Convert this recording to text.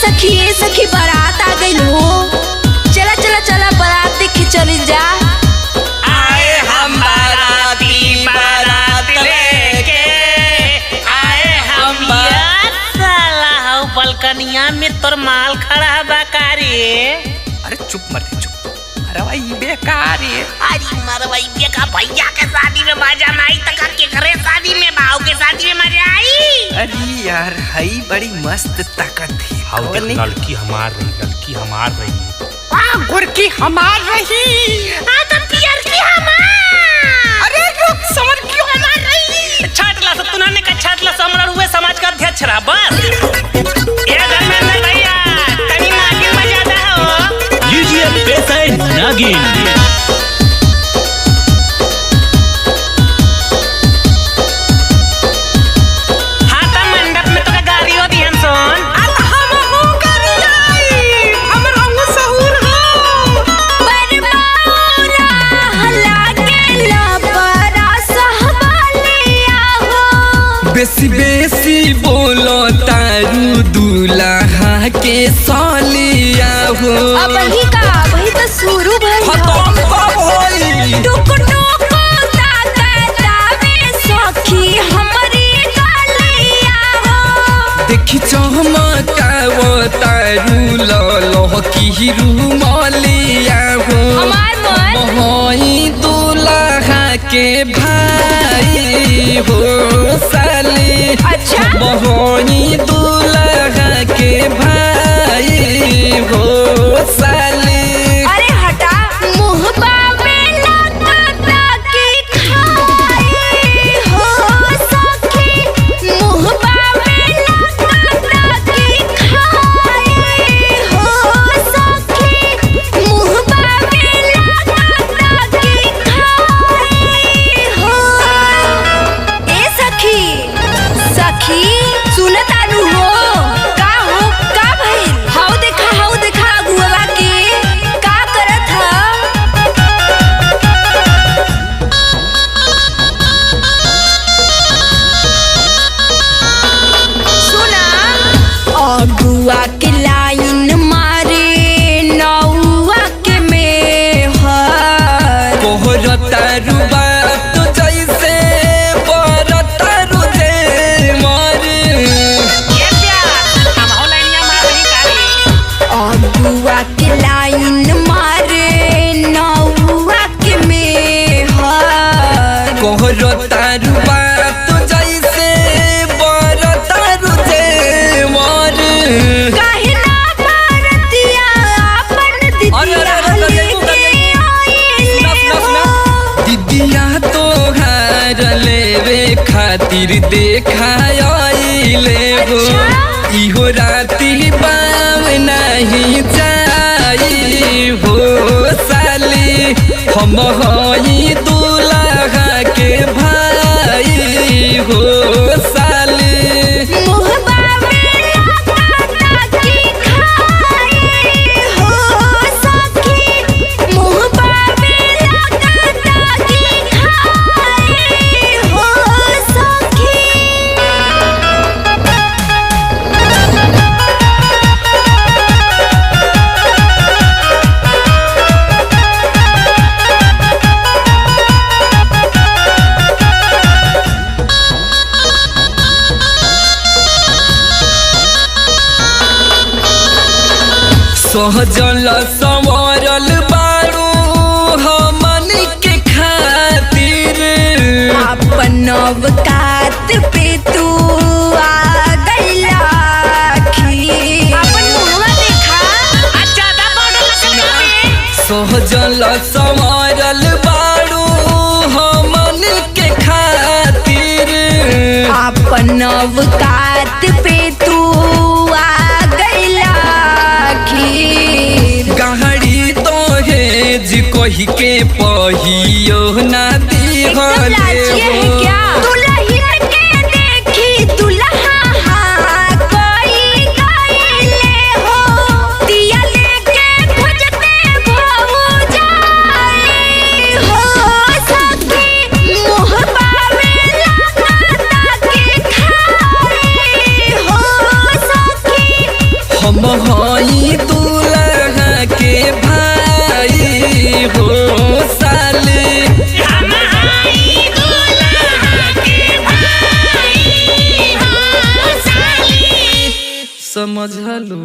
ए सखी बारात आ गइल हो। चला चला चला बारात देखे चली जा। आए हम बाराती बारात लेके आए हम साला हो बलकनिया में तोर माल खड़ा बा कारी। अरे चुप मत चुप। अरे भाई बेकार है। अरे मर भाई बेका भैया के शादी में मजा नहीं तक के घरे शादी में भाव के शादी में मजा आई। अरे यार हई बड़ी मस्त ताकत है। लड़की हमार रही गुरकी हमार रही। आदम पियर की हमार। अरे रुक समर क्यों हमार रही। छाटला सब तुनाने का छाटला समरण हुए समाज का अध्यक्ष रहा बस। ये धर्मेंद्र भैया तनी नागिन बजाता हो। लीजिए पैसा नागिन। बेसी बेसी बोलो तारू दूल्हा के सालिया हो। अब ही तो शुरू भइल खत्म कब होई। टुक टुक तावे सखी हमरी गलिया हो। देखी चमकावो तारू ललो की रुमालिया हो। हमार मन मोहई दूल्हा के भाई हो साली। अच्छा मोहनी दूल्हा के भाई हो साली। अरे हटा मुहबा में लगता की खाई हो सखी। मुहबा में लगता की खाई हो सखी। मुहबा में लगता की खाई हो। ए सखी सखी सुनत आलू हो का भइल। हाउ देखा अगुआ के का करत ह। सुना अगुआ के लाइन मारे नौआ के मेहर। कोहरतारू बात जैसे बरतारू जे मारे। ये प्यार हम हो लाइनिया मार रही कारी। अगुआ के लाइन मारे नौआ के मेहर। कोहरतारू बात जैसे बरतारू जे मारे। काहे ना भारतिया अपन दिदिया लेके आइले हो। दीदिया तोहार लेवे खातिर देखाइले हो। इहो राती बाम नहीं जाई हो साली। हम हई दूल्हा के भाई हो साली। मुहबा में लगता की खाई हो सखी। मुहबा में लगता की खाई हो सखी। सहजल संवरल बारू हमन के खातिर। अपन अवकात पे तू आ गइला खीर। अपन मुहवा देखा अच्छा दा बॉर्डर लगा दे। सहजल संवरल बारू हमन के खातिर। अपन अवकात पे तू आ गइला खीर। गहरी तो हेज कही के पहियो ना एकदम लाजिए है दिहले क्या। दुल्हन के देखी दुल्हा हाँ कोई गइले हो। दिया लेके खोजते भौजाई हो सखी। मुहबा में लगता की खाई हो सखी। हम हई दूल्हा के भाई हो साली। हम हई दूल्हा के भाई हो साली। समझ लो।